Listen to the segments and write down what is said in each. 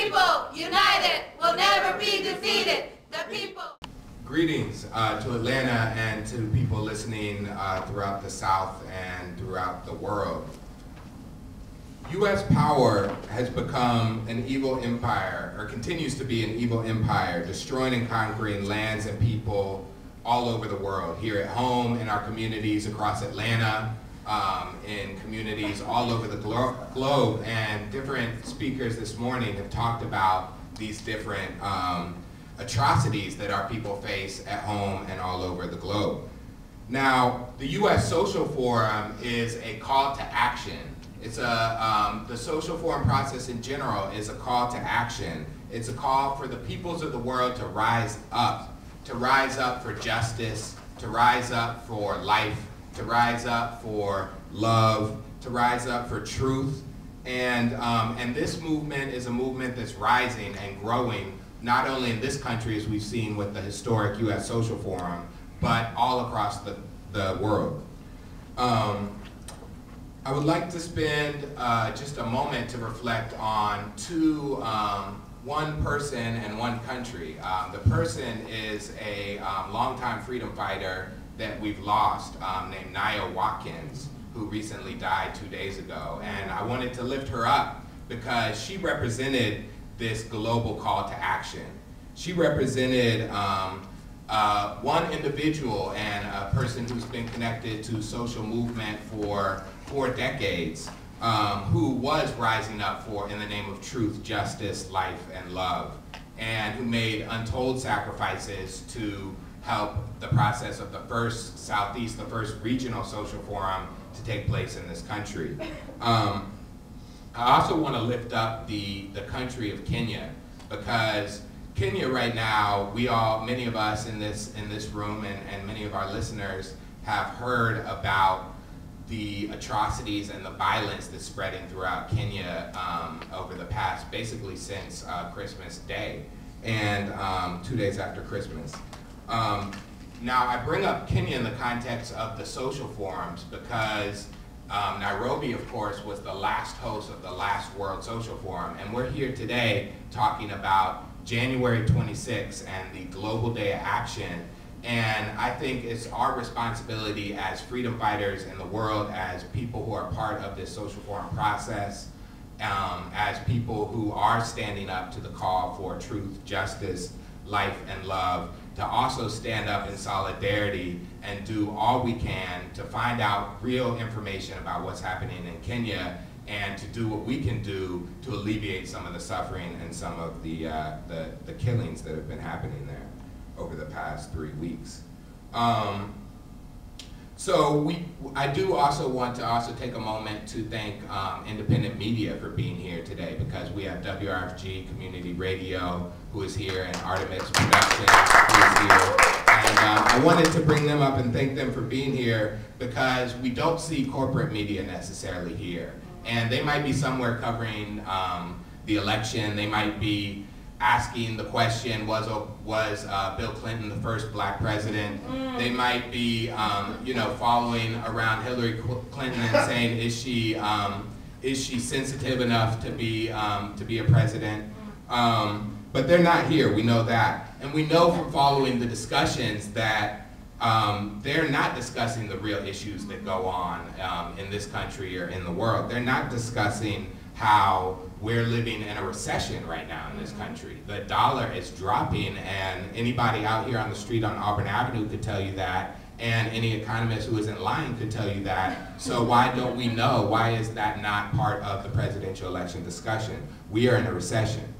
people, united, will never be defeated. The people. Greetings to Atlanta and to people listening throughout the South and throughout the world. U.S. power has become an evil empire, or continues to be an evil empire, destroying and conquering lands and people all over the world, here at home, in our communities across Atlanta, in communities all over the globe. And different speakers this morning have talked about these different atrocities that our people face at home and all over the globe. Now, the U.S. Social Forum is a call to action. It's the social forum process in general is a call to action. It's a call for the peoples of the world to rise up for justice, to rise up for life, to rise up for love, to rise up for truth. And this movement is a movement that's rising and growing, not only in this country, as we've seen with the historic U.S. Social Forum, but all across the world. I would like to spend just a moment to reflect on one person and one country. The person is a longtime freedom fighter that we've lost, named Nia Watkins, who recently died 2 days ago. And I wanted to lift her up because she represented this global call to action. She represented one individual and a person who's been connected to social movement for 4 decades, who was rising up in the name of truth, justice, life, and love, and who made untold sacrifices to help the process of the first Southeast, the first regional social forum to take place in this country. I also want to lift up the country of Kenya, because Kenya right now, many of us in this room and many of our listeners have heard about the atrocities and the violence that's spreading throughout Kenya over the past, basically since Christmas Day and 2 days after Christmas. Now, I bring up Kenya in the context of the social forums because Nairobi, of course, was the last host of the last World Social Forum, and we're here today talking about January 26th and the Global Day of Action. And I think it's our responsibility as freedom fighters in the world, as people who are part of this social forum process, as people who are standing up to the call for truth, justice, life, and love, to also stand up in solidarity and do all we can to find out real information about what's happening in Kenya, and to do what we can do to alleviate some of the suffering and some of the killings that have been happening there over the past 3 weeks. I do also want to take a moment to thank independent media for being here today, because we have WRFG Community Radio, who is here, and Artemis Productions, who is here. And I wanted to bring them up and thank them for being here, because we don't see corporate media necessarily here. And they might be somewhere covering the election. They might be asking the question, was Bill Clinton the first black president? They might be, following around Hillary Clinton and saying, is she sensitive enough to be a president? But they're not here. We know that, and we know from following the discussions that they're not discussing the real issues that go on in this country or in the world. They're not discussing how we're living in a recession right now in this country. The dollar is dropping, and anybody out here on the street on Auburn Avenue could tell you that, and any economist who isn't lying could tell you that. So why don't we know? Why is that not part of the presidential election discussion? We are in a recession.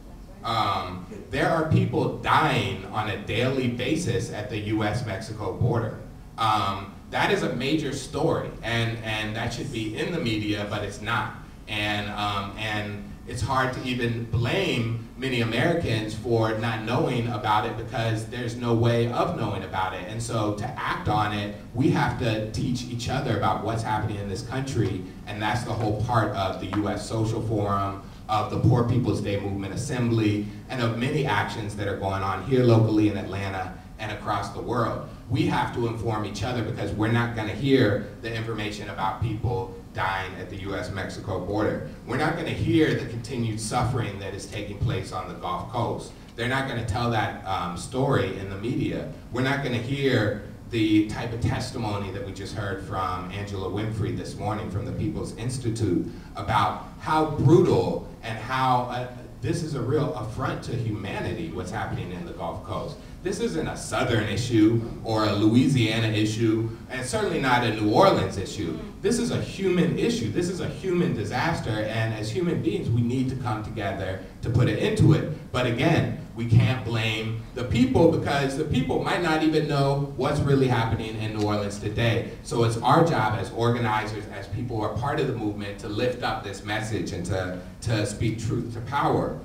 There are people dying on a daily basis at the U.S.-Mexico border. That is a major story, and that should be in the media, but it's not. And it's hard to even blame many Americans for not knowing about it, because there's no way of knowing about it. And so to act on it, we have to teach each other about what's happening in this country, and that's the whole part of the U.S. Social Forum, of the Poor People's Day Movement Assembly, and of many actions that are going on here locally in Atlanta and across the world. We have to inform each other, because we're not going to hear the information about people dying at the U.S.-Mexico border. We're not going to hear the continued suffering that is taking place on the Gulf Coast. They're not going to tell that story in the media. We're not going to hear the type of testimony that we just heard from Angela Winfrey this morning from the People's Institute about how brutal and how this is a real affront to humanity, what's happening in the Gulf Coast. This isn't a Southern issue or a Louisiana issue, and certainly not a New Orleans issue. This is a human issue. This is a human disaster, and as human beings, we need to come together to put it into it. But again, we can't blame the people because the people might not even know what's really happening in New Orleans today. So it's our job as organizers, as people who are part of the movement, to lift up this message and to speak truth to power.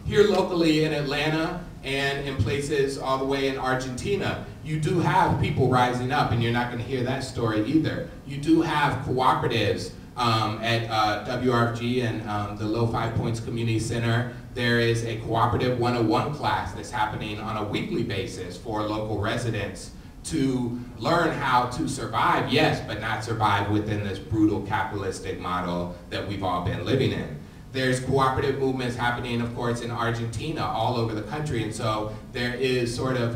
Here locally in Atlanta, and in places all the way in Argentina, you do have people rising up, and you're not going to hear that story either. You do have cooperatives at WRFG and the Low 5 Points Community Center. There is a Cooperative 101 class that's happening on a weekly basis for local residents to learn how to survive, yes, but not survive within this brutal capitalistic model that we've all been living in. There's cooperative movements happening, of course, in Argentina, all over the country, and so there is sort of,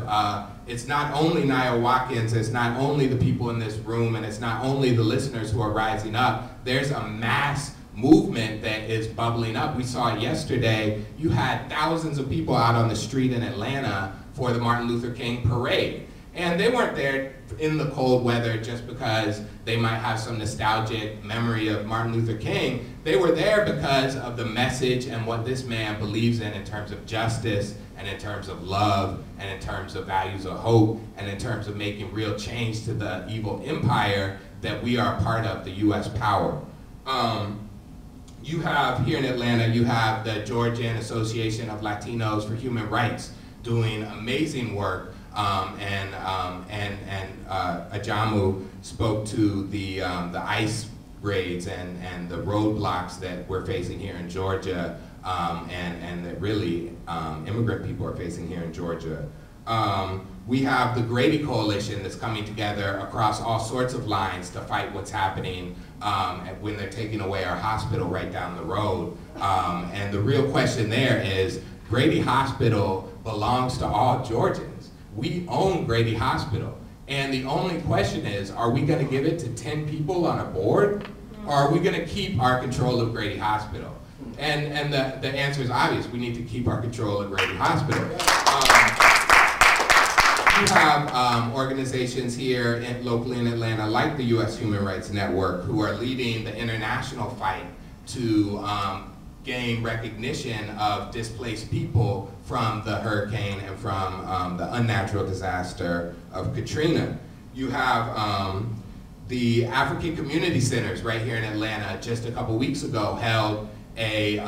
it's not only Niawakans, it's not only the people in this room, and it's not only the listeners who are rising up. There's a mass movement that is bubbling up. We saw it yesterday. You had thousands of people out on the street in Atlanta for the Martin Luther King parade. And they weren't there in the cold weather just because they might have some nostalgic memory of Martin Luther King. They were there because of the message and what this man believes in terms of justice, and in terms of love, and in terms of values of hope, and in terms of making real change to the evil empire that we are a part of, the U.S. power. You have, here in Atlanta, you have the Georgian Association of Latinos for Human Rights doing amazing work. Ajamu spoke to the ICE raids and the roadblocks that we're facing here in Georgia, and that really immigrant people are facing here in Georgia. We have the Grady Coalition that's coming together across all sorts of lines to fight what's happening when they're taking away our hospital right down the road. And the real question there is, Grady Hospital belongs to all Georgians. We own Grady Hospital, and the only question is, are we going to give it to 10 people on a board, or are we going to keep our control of Grady Hospital? And the answer is obvious. We need to keep our control of Grady Hospital. You have organizations here locally in Atlanta, like the U.S. Human Rights Network, who are leading the international fight to gain recognition of displaced people from the hurricane and from the unnatural disaster of Katrina. You have the African Community Centers right here in Atlanta just a couple weeks ago held an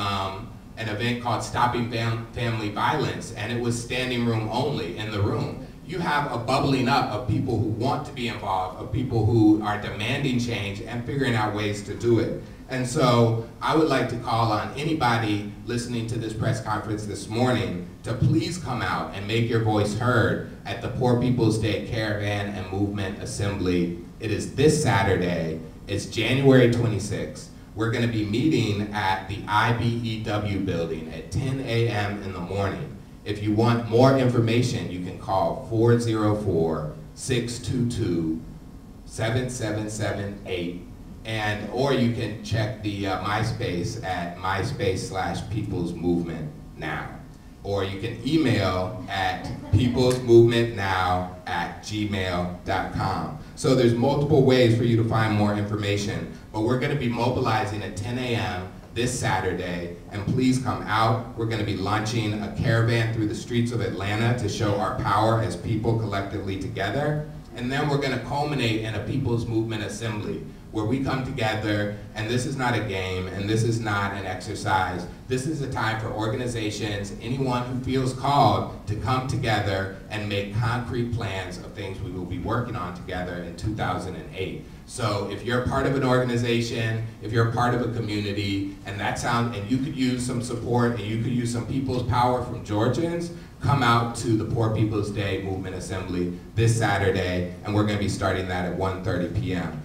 event called Stopping Family Violence, and it was standing room only in the room. You have a bubbling up of people who want to be involved, of people who are demanding change and figuring out ways to do it. And so I would like to call on anybody listening to this press conference this morning to please come out and make your voice heard at the Poor People's Day Caravan and Movement Assembly. It is this Saturday. It's January 26th. We're going to be meeting at the IBEW building at 10 a.m. in the morning. If you want more information, you can call 404-622-7778. Or you can check the MySpace at MySpace/PeoplesMovementNow. Or you can email at peoplesmovementnow@gmail.com. So there's multiple ways for you to find more information, but we're going to be mobilizing at 10 a.m. this Saturday, and please come out. We're going to be launching a caravan through the streets of Atlanta to show our power as people collectively together. And then we're going to culminate in a People's Movement Assembly, where we come together, and this is not a game, and this is not an exercise. This is a time for organizations, anyone who feels called, to come together and make concrete plans of things we will be working on together in 2008. So if you're part of an organization, if you're part of a community, and you could use some support, and you could use some people's power from Georgians, come out to the Poor People's Day Movement Assembly this Saturday, and we're going to be starting that at 1:30 p.m.